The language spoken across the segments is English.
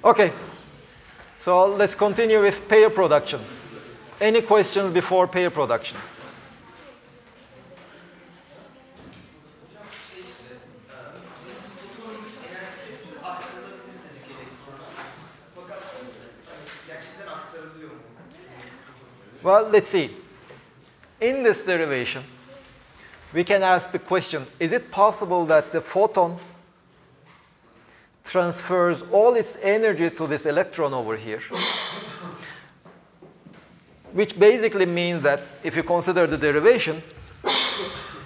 Okay, so let's continue with pair production. Any questions before pair production? Well, let's see. In this derivation, we can ask the question, is it possible that the photon transfers all its energy to this electron over here? Which basically means that if you consider the derivation,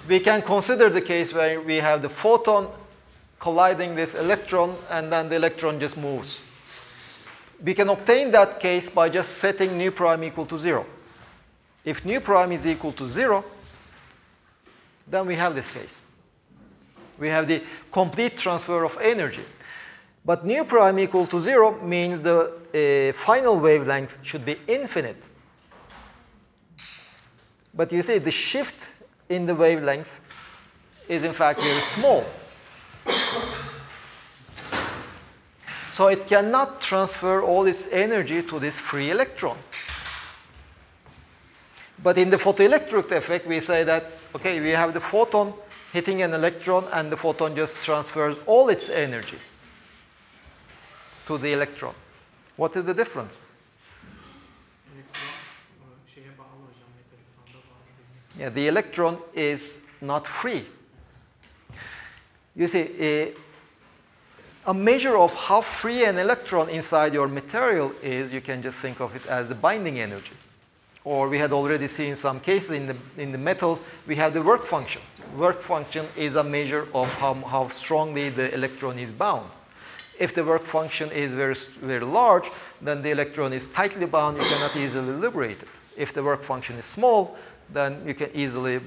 we can consider the case where we have the photon colliding this electron, and then the electron just moves. We can obtain that case by just setting nu prime equal to 0. If nu prime is equal to 0, then we have this case. We have the complete transfer of energy. But nu prime equal to 0 means the final wavelength should be infinite. But you see, the shift in the wavelength is in fact very small. So it cannot transfer all its energy to this free electron. But in the photoelectric effect, we say that, okay, we have the photon hitting an electron, and the photon just transfers all its energy to the electron. What is the difference? Yeah, the electron is not free. You see, a measure of how free an electron inside your material is, you can just think of it as the binding energy. Or we had already seen some cases in the metals, we have the work function. Work function is a measure of how strongly the electron is bound. If the work function is very, very large, then the electron is tightly bound, you cannot easily liberate it. If the work function is small, then you can easily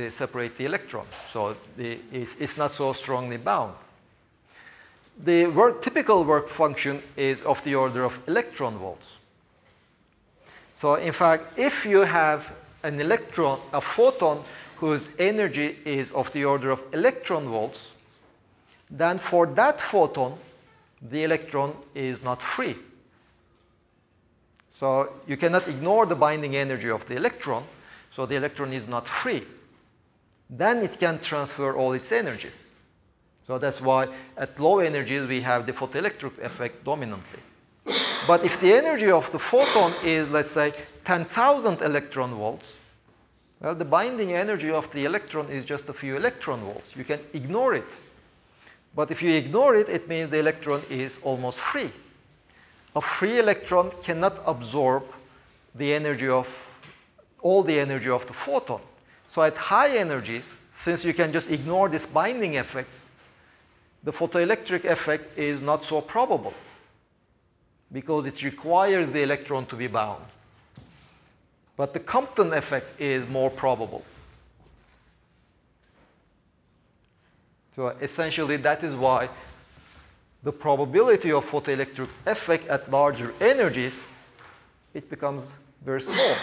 separate the electron. So it's not so strongly bound. The typical work function is of the order of electron volts. So in fact, if you have an electron, a photon whose energy is of the order of electron volts, then for that photon, the electron is not free. So you cannot ignore the binding energy of the electron, so the electron is not free. Then it can transfer all its energy. So that's why at low energies we have the photoelectric effect dominantly. But if the energy of the photon is, let's say, 10,000 electron volts, well, the binding energy of the electron is just a few electron volts. You can ignore it. But if you ignore it, it means the electron is almost free. A free electron cannot absorb the energy of, all the energy of the photon. So at high energies, since you can just ignore these binding effects, the photoelectric effect is not so probable, because it requires the electron to be bound. But the Compton effect is more probable. So essentially, that is why the probability of photoelectric effect at larger energies, it becomes very small.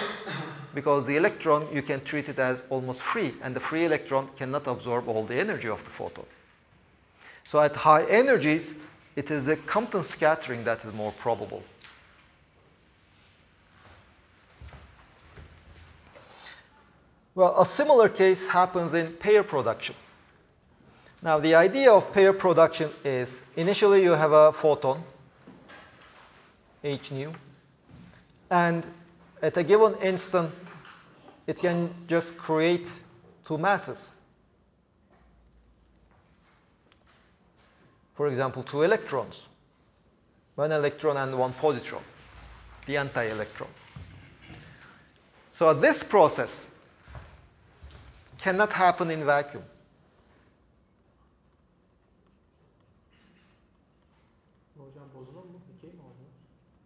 Because the electron, you can treat it as almost free, and the free electron cannot absorb all the energy of the photon. So at high energies, it is the Compton scattering that is more probable. Well, a similar case happens in pair production. Now, the idea of pair production is initially you have a photon, h nu, and at a given instant, it can just create two masses. For example, two electrons, one electron and one positron, the anti-electron. So this process cannot happen in vacuum.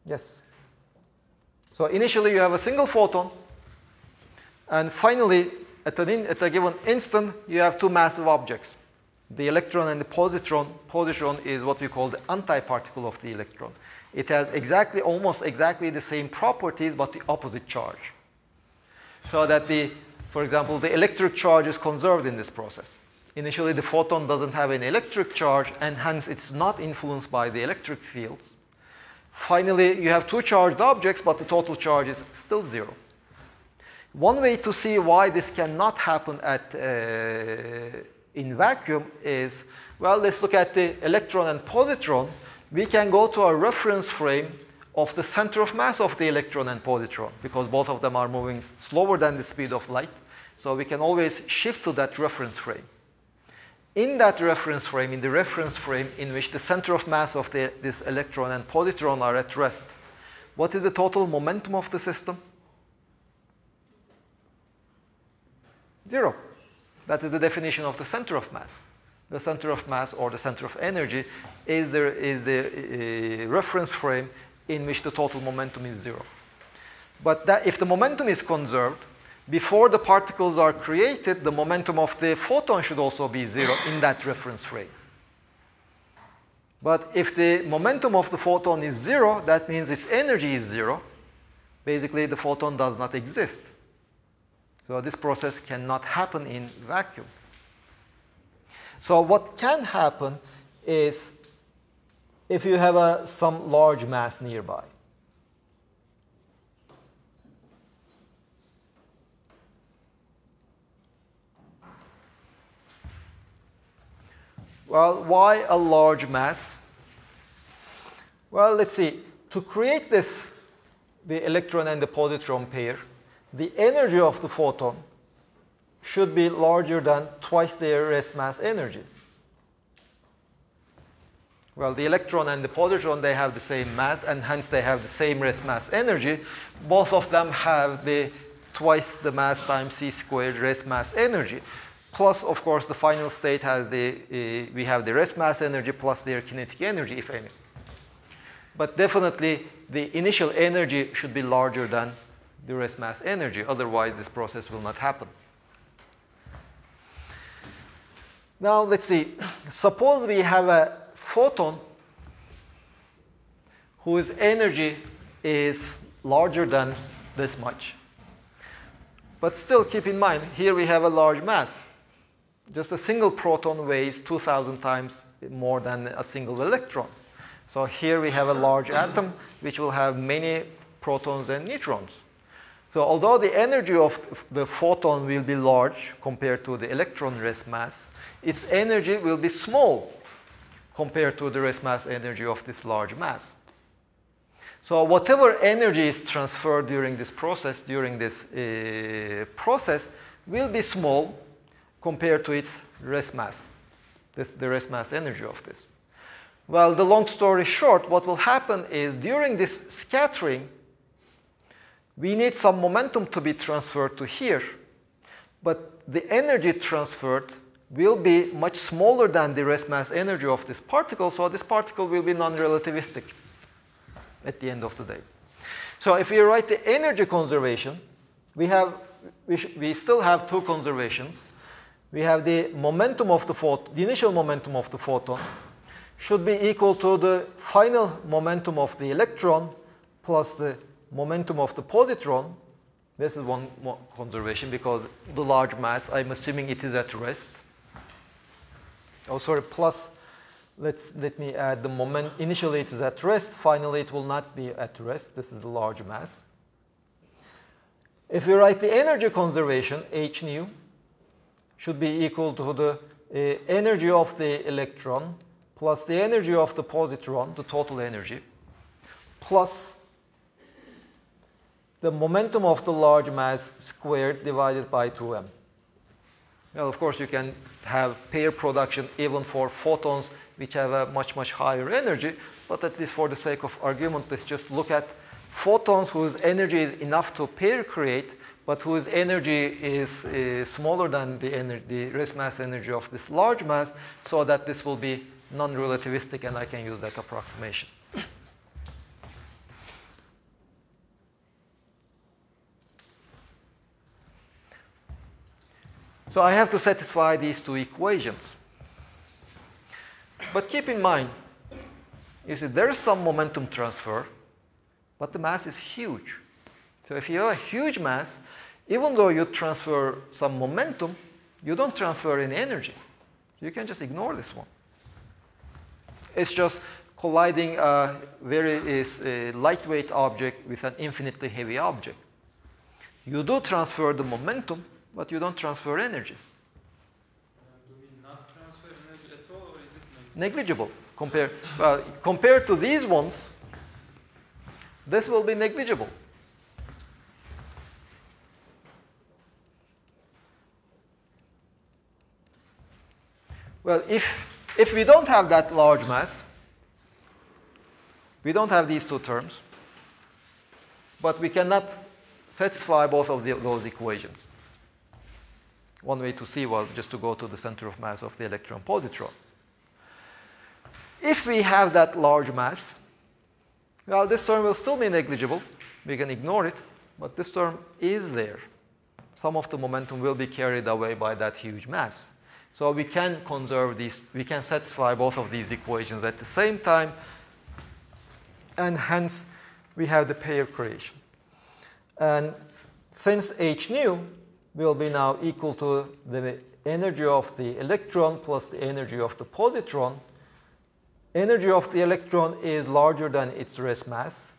Yes. So initially you have a single photon, and finally, at a given instant, you have two massive objects. The electron and the positron. Positron is what we call the antiparticle of the electron. It has almost exactly the same properties, but the opposite charge. So that for example, the electric charge is conserved in this process. Initially, the photon doesn't have an electric charge, and hence it's not influenced by the electric fields. Finally, you have two charged objects, but the total charge is still 0. One way to see why this cannot happen in vacuum is, well, let's look at the electron and positron. We can go to a reference frame of the center of mass of the electron and positron, because both of them are moving slower than the speed of light. So we can always shift to that reference frame. In that reference frame, in the reference frame in which the center of mass of this electron and positron are at rest, what is the total momentum of the system? 0. That is the definition of the center of mass. The center of mass, or the center of energy, is the reference frame in which the total momentum is 0. But if the momentum is conserved, before the particles are created, the momentum of the photon should also be 0 in that reference frame. But if the momentum of the photon is 0, that means its energy is 0. Basically, the photon does not exist. So this process cannot happen in vacuum. So what can happen is if you have some large mass nearby. Well, why a large mass? Well, let's see. To create this, the electron and the positron pair, the energy of the photon should be larger than twice their rest mass energy. Well, the electron and the positron, they have the same mass, and hence they have the same rest mass energy. Both of them have the twice the mass times c squared rest mass energy. Plus, of course, the final state has we have the rest mass energy plus their kinetic energy, if any. But definitely, the initial energy should be larger than the rest mass energy. Otherwise, this process will not happen. Now, let's see. Suppose we have a photon whose energy is larger than this much. But still, keep in mind, here we have a large mass. Just a single proton weighs 2,000 times more than a single electron. So here we have a large atom which will have many protons and neutrons. So although the energy of the photon will be large compared to the electron rest mass, its energy will be small compared to the rest mass energy of this large mass. So whatever energy is transferred during this process, will be small compared to its rest mass, the rest mass energy of this. Well, the long story short, what will happen is during this scattering, we need some momentum to be transferred to here, but the energy transferred will be much smaller than the rest mass energy of this particle, so this particle will be non-relativistic at the end of the day. So if we write the energy conservation, we still have two conservations. We have the momentum of the initial momentum of the photon should be equal to the final momentum of the electron plus the momentum of the positron. This is one conservation because the large mass, I'm assuming it is at rest. Oh, sorry, plus, let me add the moment. Initially it is at rest, finally it will not be at rest. This is the large mass. If we write the energy conservation, h nu, should be equal to the energy of the electron plus the energy of the positron, the total energy, plus the momentum of the large mass squared divided by 2m. Well, of course, you can have pair production even for photons which have a much, much higher energy, but at least for the sake of argument, let's just look at photons whose energy is enough to pair create, but whose energy is smaller than the rest mass energy of this large mass, so that this will be non-relativistic, and I can use that approximation. So I have to satisfy these two equations. But keep in mind, you see, there is some momentum transfer, but the mass is huge. So if you have a huge mass, even though you transfer some momentum, you don't transfer any energy. You can just ignore this one. It's just colliding a very lightweight object with an infinitely heavy object. You do transfer the momentum, but you don't transfer energy. Do we not transfer energy at all, or is it negligible? Compared to these ones, this will be negligible. Well, if we don't have that large mass, we don't have these two terms, but we cannot satisfy both of those equations. One way to see was just to go to the center of mass of the electron-positron. If we have that large mass, well, this term will still be negligible. We can ignore it, but this term is there. Some of the momentum will be carried away by that huge mass. So we can conserve these, we can satisfy both of these equations at the same time, and hence we have the pair creation. And since h nu will be now equal to the energy of the electron plus the energy of the positron, energy of the electron is larger than its rest mass.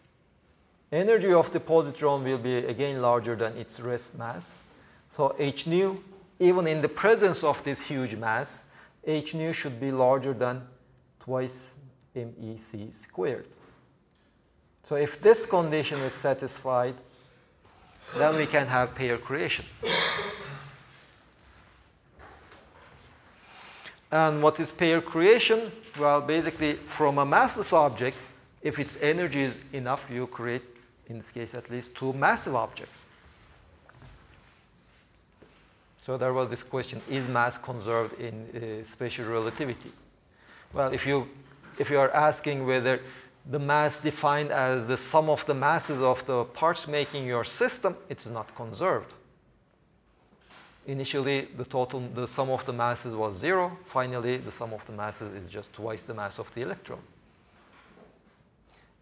Energy of the positron will be again larger than its rest mass. So h nu, even in the presence of this huge mass, h nu should be larger than twice MEC squared. So if this condition is satisfied, then we can have pair creation. And what is pair creation? Well, basically, from a massless object, if its energy is enough, you create, in this case at least, two massive objects. So there was this question, is mass conserved in special relativity? Well, if you are asking whether the mass defined as the sum of the masses of the parts making your system, it's not conserved. Initially, the sum of the masses was 0. Finally, the sum of the masses is just twice the mass of the electron.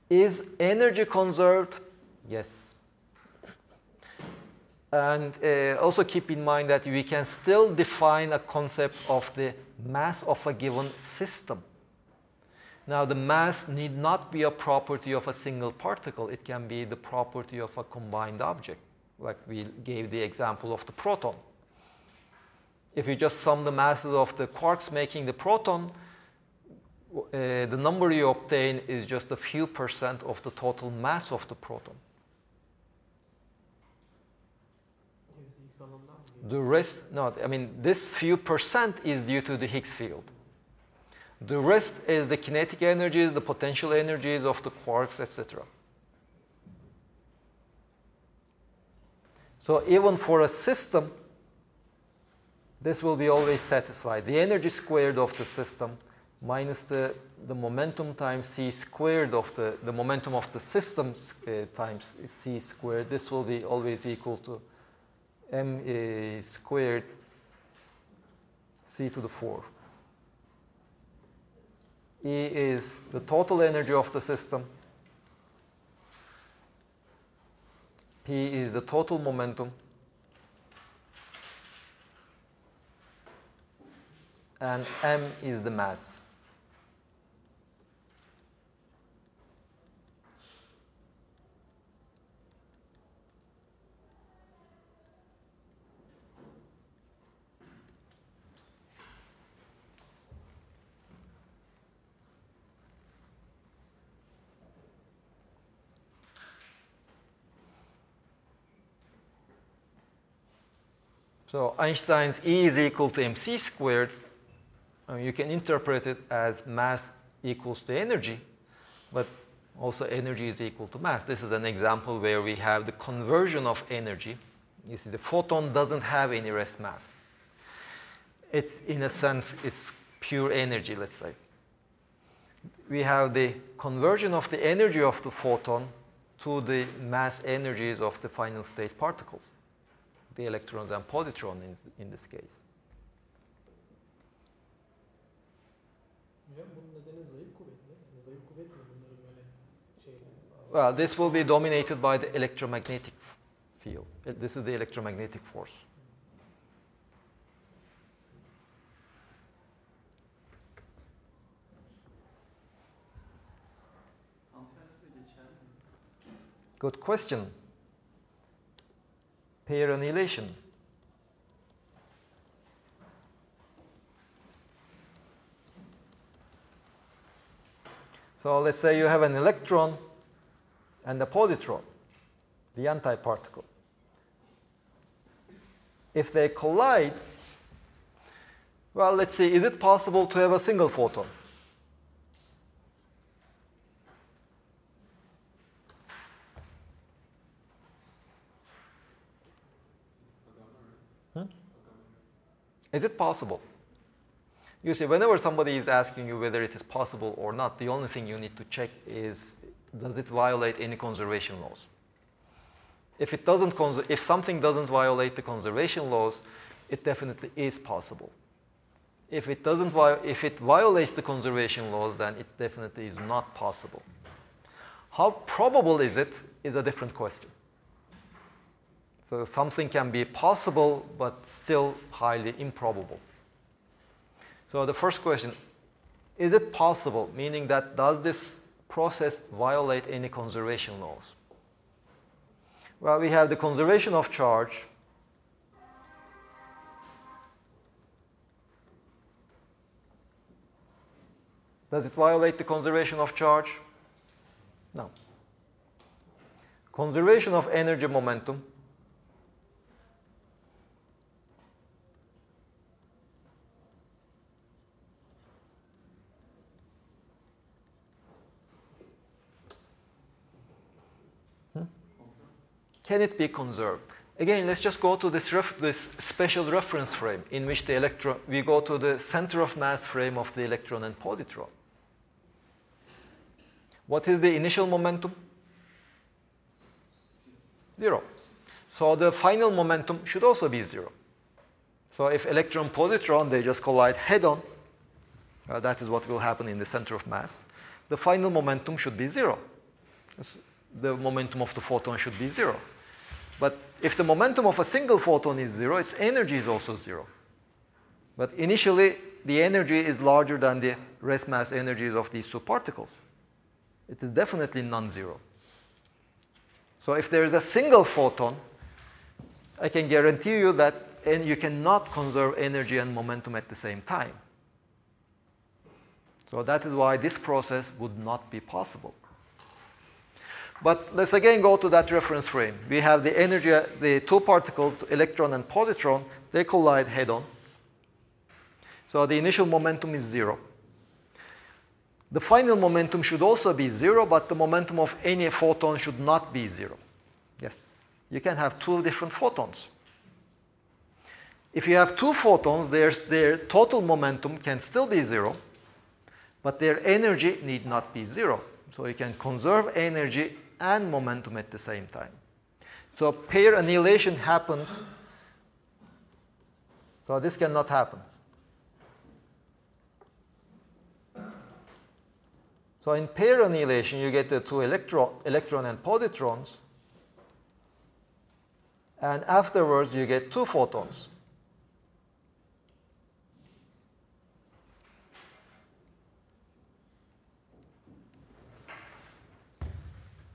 Is energy conserved? Yes. And also keep in mind that we can still define a concept of the mass of a given system. Now, the mass need not be a property of a single particle. It can be the property of a combined object, like we gave the example of the proton. If you just sum the masses of the quarks making the proton, the number you obtain is just a few percent of the total mass of the proton. The rest, no, I mean, this few percent is due to the Higgs field. The rest is the kinetic energies, the potential energies of the quarks, etc. So even for a system, this will be always satisfied. The energy squared of the system minus the momentum times c squared of the momentum of the system times c squared, this will be always equal to m squared c to the 4. E is the total energy of the system. P is the total momentum. And m is the mass. So Einstein's E is equal to mc squared. You can interpret it as mass equals to energy, but also energy is equal to mass. This is an example where we have the conversion of energy. You see, the photon doesn't have any rest mass. In a sense, it's pure energy, let's say. We have the conversion of the energy of the photon to the mass energies of the final state particles, the electrons and positrons in this case. Well, this will be dominated by the electromagnetic field. This is the electromagnetic force. Good question. Pair annihilation. So let's say you have an electron and a positron, the antiparticle. If they collide, well, let's see, is it possible to have a single photon? Is it possible? You see, whenever somebody is asking you whether it is possible or not, the only thing you need to check is, does it violate any conservation laws? If something doesn't violate the conservation laws, it definitely is possible. If it violates the conservation laws, then it definitely is not possible. How probable is it is a different question. So something can be possible, but still highly improbable. So the first question, is it possible? Meaning that does this process violate any conservation laws? Well, we have the conservation of charge. Does it violate the conservation of charge? No. Conservation of energy momentum. Can it be conserved? Again, let's just go to this special reference frame in which the electron, we go to the center of mass frame of the electron and positron. What is the initial momentum? 0. So the final momentum should also be 0. So if electron positron, they just collide head-on, that is what will happen in the center of mass, the final momentum should be 0. The momentum of the photon should be 0. But if the momentum of a single photon is 0, its energy is also 0. But initially, the energy is larger than the rest mass energies of these two particles. It is definitely non-zero. So if there is a single photon, I can guarantee you that you cannot conserve energy and momentum at the same time. So that is why this process would not be possible. But let's again go to that reference frame. We have the energy, the two particles, electron and positron, they collide head-on. So the initial momentum is 0. The final momentum should also be 0, but the momentum of any photon should not be 0. Yes, you can have two different photons. If you have two photons, their total momentum can still be 0, but their energy need not be 0. So you can conserve energy and momentum at the same time. So pair annihilation happens. So this cannot happen. So in pair annihilation, you get the two electron and positrons. And afterwards, you get two photons.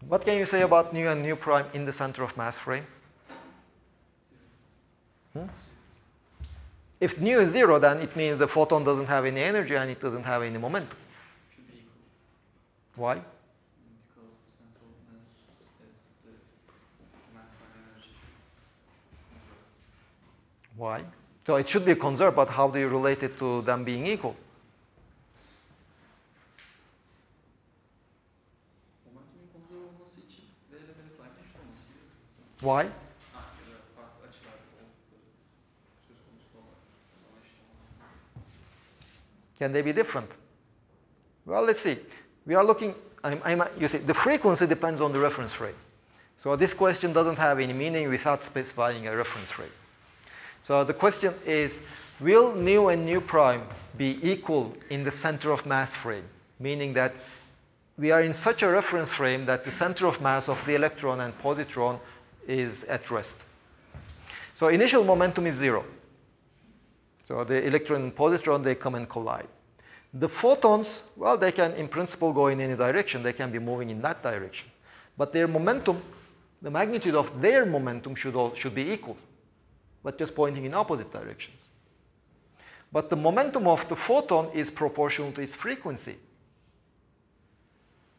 What can you say about nu and nu prime in the center of mass frame? If nu is 0, then it means the photon doesn't have any energy and it doesn't have any momentum. Should be equal. Why? Because the center of mass is the maximum energy. Why? So it should be conserved, but how do you relate it to them being equal? Momentumun konserve olması için V ile V prime eşit olması gerekiyor. Why? Ya da farklı açılar söz konusu olan eşit olmalı. Can they be different? Well, let's see. We are looking, you see, the frequency depends on the reference frame. So this question doesn't have any meaning without specifying a reference frame. So the question is, will nu and nu prime be equal in the center of mass frame? Meaning that we are in such a reference frame that the center of mass of the electron and positron is at rest. So initial momentum is 0. So the electron and positron, they come and collide. The photons, well, they can in principle go in any direction. They can be moving in that direction. But their momentum, the magnitude of their momentum should be equal, but just pointing in opposite directions. But the momentum of the photon is proportional to its frequency.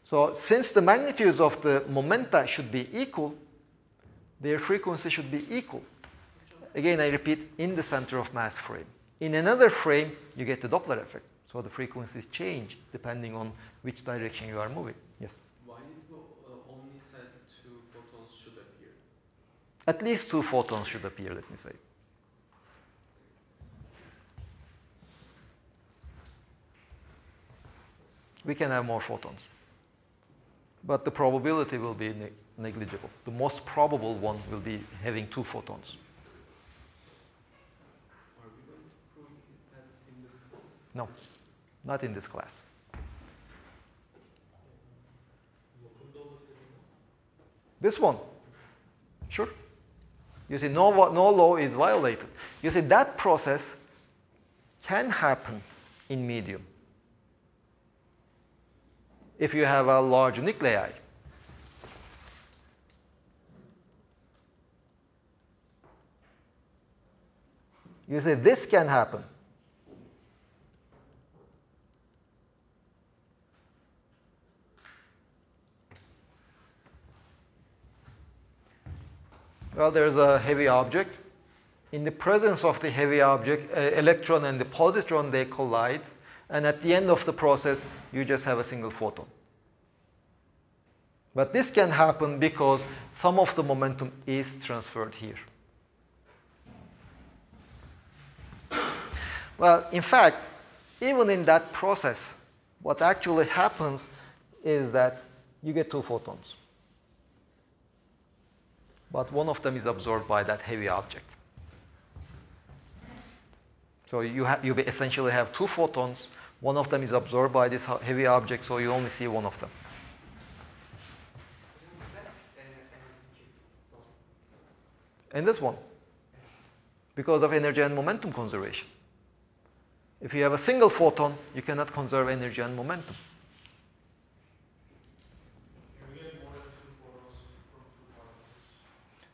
So since the magnitudes of the momenta should be equal, their frequency should be equal. Again, I repeat, in the center of mass frame. In another frame, you get the Doppler effect. So the frequencies change depending on which direction you are moving. Yes? Why did we only said 2 photons should appear? At least 2 photons should appear, let me say. We can have more photons. But the probability will be negligible. The most probable one will be having 2 photons. Are we going to prove that in this class? No, not in this class. This one, sure. You see, no law is violated. You see, that process can happen in medium if you have a large nuclei. You say this can happen. Well, there's a heavy object. In the presence of the heavy object, electron and the positron, they collide. And at the end of the process, you just have a single photon. But this can happen because some of the momentum is transferred here. Well, in fact, even in that process, what actually happens is that you get 2 photons. But one of them is absorbed by that heavy object. So you essentially have 2 photons. One of them is absorbed by this heavy object, so you only see one of them. And this one, because of energy and momentum conservation. If you have a single photon, you cannot conserve energy and momentum.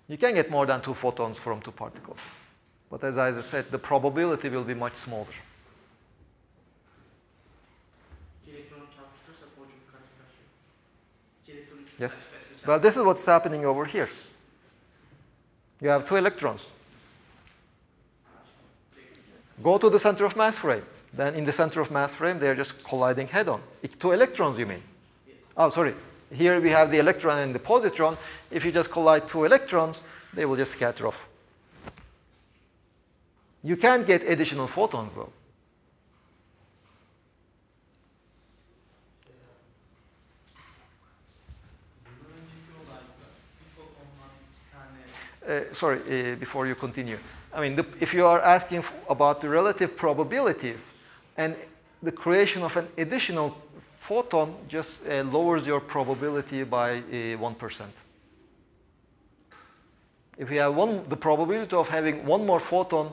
You can get more than 2 photons from 2 particles. But as I said, the probability will be much smaller. Yes. Well, this is what's happening over here. You have 2 electrons. Go to the center of mass frame. Then in the center of mass frame, they're just colliding head-on. 2 electrons, you mean? Oh, sorry. Here we have the electron and the positron. If you just collide 2 electrons, they will just scatter off. You can't get additional photons, though. Sorry, before you continue. I mean, if you are asking about the relative probabilities, and the creation of an additional photon just lowers your probability by 1%. If you have the probability of having 1 more photon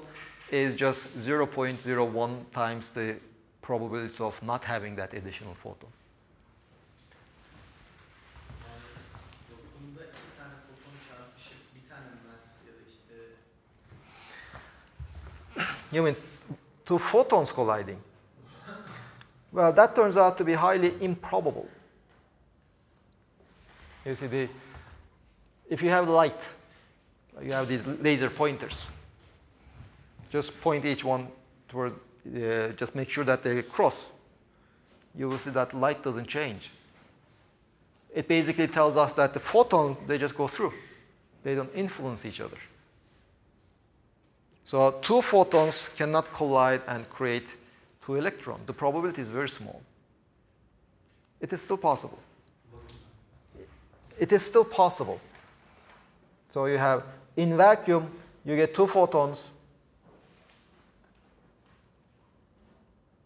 is just 0.01 times the probability of not having that additional photon. You mean 2 photons colliding? Well, that turns out to be highly improbable. You see, if you have light, you have these laser pointers. Just point each one towards, just make sure that they cross. You will see that light doesn't change. It basically tells us that the photons, they just go through. They don't influence each other. So 2 photons cannot collide and create 2 electrons. The probability is very small. It is still possible. It is still possible. So you have, in vacuum, you get 2 photons.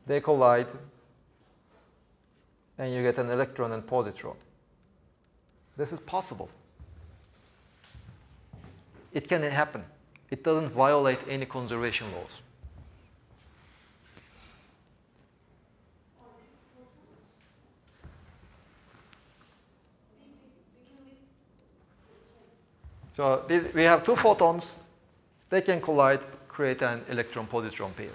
They collide. And you get an electron and positron. This is possible. It can happen. It doesn't violate any conservation laws. We can So we have two photons. They can collide, create an electron-positron pair.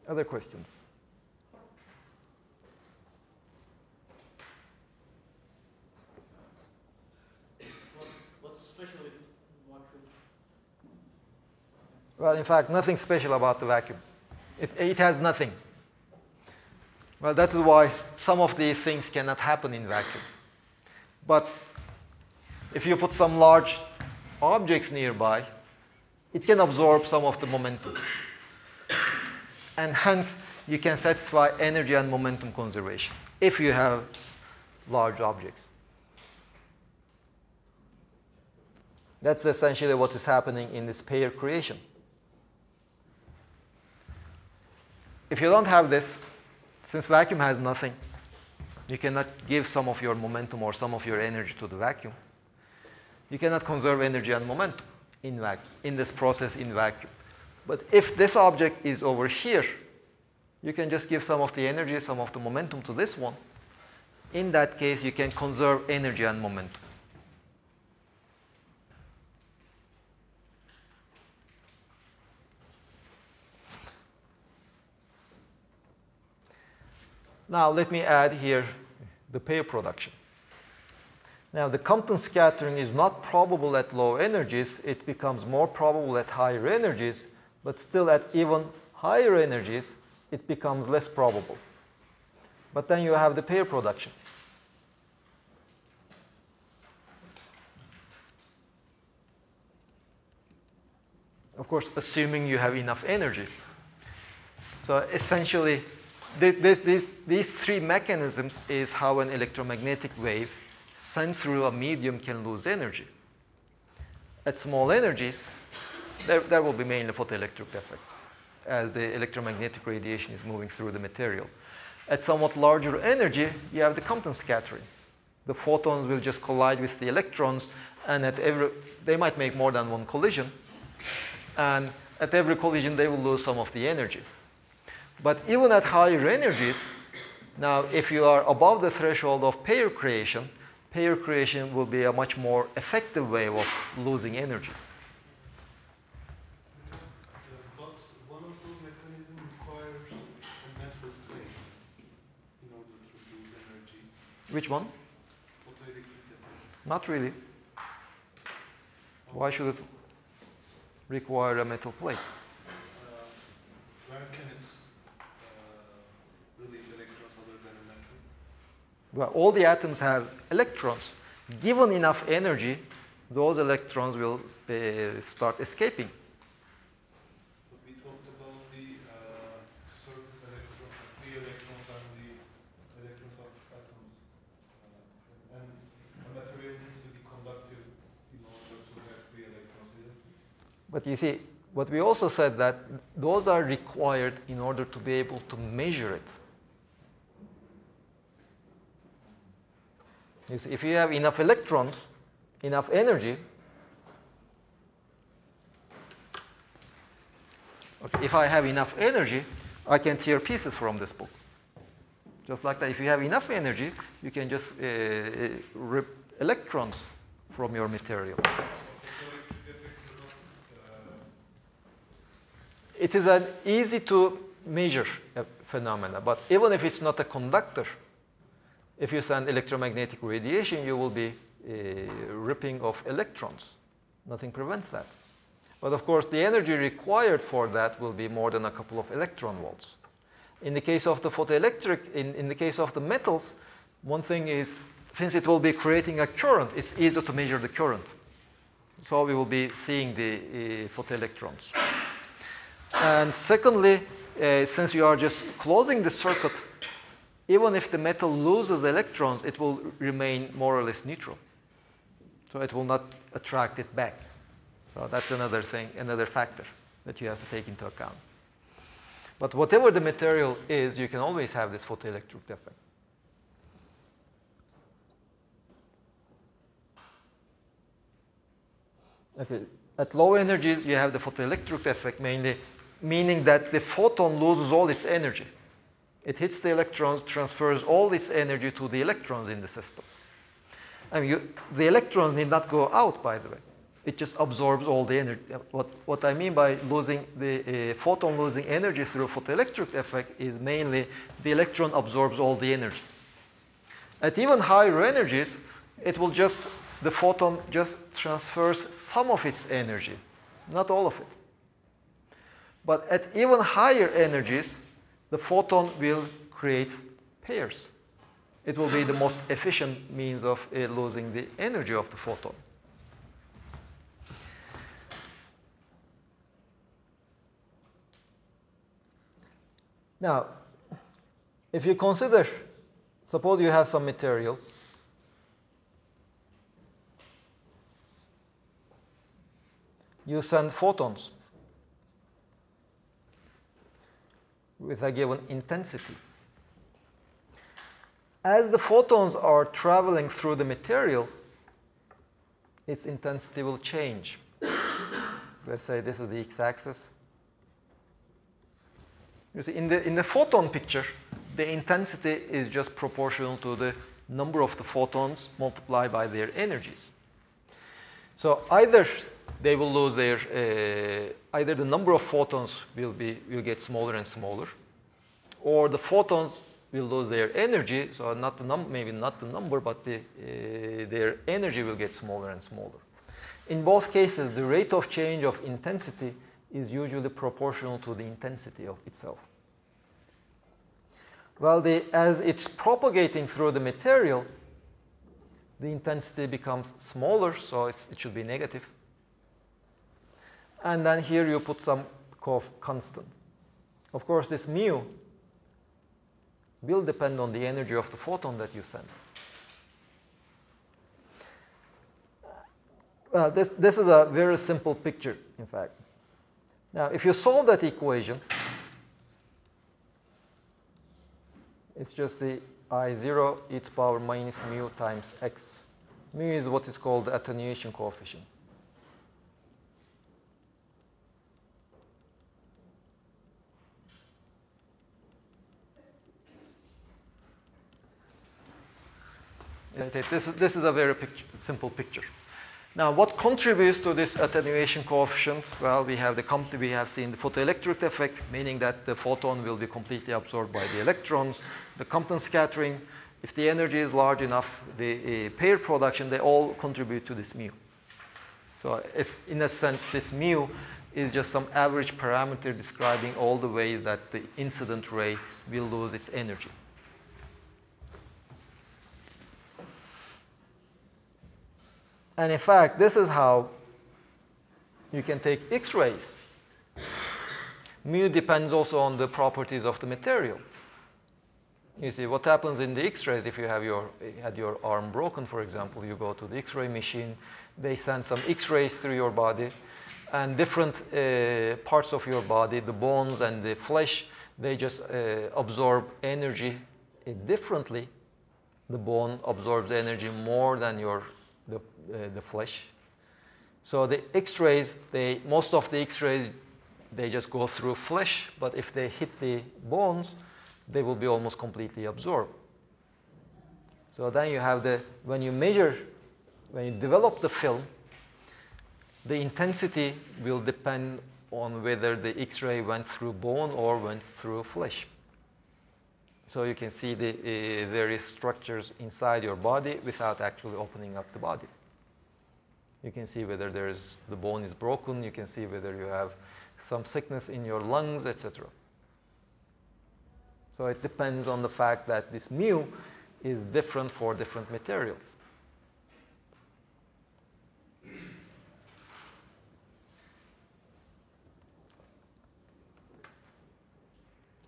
Other questions? What's special with vacuum? Well, in fact, nothing special about the vacuum. It has nothing. Well, that is why some of these things cannot happen in vacuum. But if you put some large objects nearby, it can absorb some of the momentum. And hence, you can satisfy energy and momentum conservation if you have large objects. That's essentially what is happening in this pair creation. If you don't have this, since vacuum has nothing, you cannot give some of your momentum or some of your energy to the vacuum. You cannot conserve energy and momentum in this process in vacuum. But if this object is over here, you can just give some of the energy, some of the momentum to this one. In that case, you can conserve energy and momentum. Now, let me add here the pair production. Now, the Compton scattering is not probable at low energies. It becomes more probable at higher energies. But still, at even higher energies, it becomes less probable. But then you have the pair production. Of course, assuming you have enough energy. So essentially, these three mechanisms is how an electromagnetic wave sent through a medium can lose energy. At small energies, there will be mainly photoelectric effect as the electromagnetic radiation is moving through the material. At somewhat larger energy, you have the Compton scattering. The photons will just collide with the electrons, and they might make more than one collision. And at every collision, they will lose some of the energy. But even at higher energies, now if you are above the threshold of pair creation will be a much more effective way of losing energy. But one of those mechanisms requires a metal plate in order to lose energy. Which one? Photoelectric effect. Not really. Why should it require a metal plate? Where can it release electrons other than a metal? Well, all the atoms have electrons. Given enough energy, those electrons will start escaping. But we talked about the surface electron, free electrons and the electrons of atoms. And a material needs to be conductive in order to have free electrons, isn't it? But you see, what we also said that those are required in order to be able to measure it. You see, if you have enough electrons, enough energy, okay, if I have enough energy, I can tear pieces from this book. Just like that, if you have enough energy, you can just rip electrons from your material. It is an easy to measure phenomena, but even if it's not a conductor, if you send electromagnetic radiation, you will be ripping of electrons. Nothing prevents that. But of course, the energy required for that will be more than a couple of electron volts. In the case of the photoelectric, in the case of the metals, one thing is, since it will be creating a current, it's easier to measure the current. So we will be seeing the photoelectrons. And secondly, since you are just closing the circuit, even if the metal loses electrons, it will remain more or less neutral. So it will not attract it back. So that's another thing, another factor that you have to take into account. But whatever the material is, you can always have this photoelectric effect. Okay. At low energies, you have the photoelectric effect mainly, meaning that the photon loses all its energy. It hits the electrons, transfers all its energy to the electrons in the system. I mean, the electrons need not go out, by the way. It just absorbs all the energy. What I mean by losing the photon losing energy through photoelectric effect is mainly the electron absorbs all the energy. At even higher energies, the photon just transfers some of its energy, not all of it. But at even higher energies, the photon will create pairs. It will be the most efficient means of losing the energy of the photon. Now, if you consider, suppose you have some material, you send photons with a given intensity. As the photons are traveling through the material, its intensity will change. Let's say this is the x-axis. You see, in the photon picture, the intensity is just proportional to the number of the photons multiplied by their energies. So either they will lose either the number of photons will get smaller and smaller, or the photons will lose their energy. So maybe not the number, but their energy will get smaller and smaller. In both cases, the rate of change of intensity is usually proportional to the intensity of itself. Well, as it's propagating through the material, the intensity becomes smaller, so it should be negative. And then here you put some constant. Of course, this mu will depend on the energy of the photon that you send. Well, this is a very simple picture, in fact. Now, if you solve that equation, it's just the I0 e to power minus mu times x. Mu is what is called the attenuation coefficient. This is a very simple picture. Now, what contributes to this attenuation coefficient? Well, we have seen the photoelectric effect, meaning that the photon will be completely absorbed by the electrons. The Compton scattering, if the energy is large enough, the pair production, they all contribute to this mu. So in a sense, this mu is just some average parameter describing all the ways that the incident ray will lose its energy. And in fact, this is how you can take X-rays. Mu depends also on the properties of the material. You see, what happens in the X-rays if you had your arm broken, for example, you go to the X-ray machine, they send some X-rays through your body, and different parts of your body, the bones and the flesh, they just absorb energy differently. The bone absorbs energy more than the flesh. So the X-rays, most of the X-rays, they just go through flesh, but if they hit the bones, they will be almost completely absorbed. So then you have when you develop the film, the intensity will depend on whether the X-ray went through bone or went through flesh. So you can see the various structures inside your body without actually opening up the body. You can see whether the bone is broken. You can see whether you have some sickness in your lungs, etc. So it depends on the fact that this mu is different for different materials.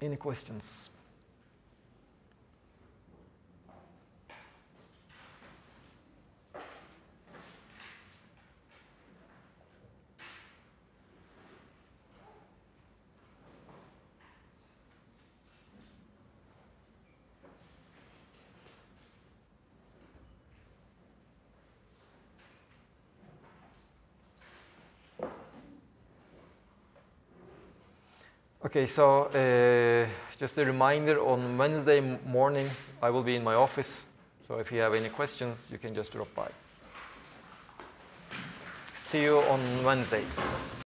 Any questions? Okay, so just a reminder, on Wednesday morning I will be in my office, so if you have any questions you can just drop by. See you on Wednesday.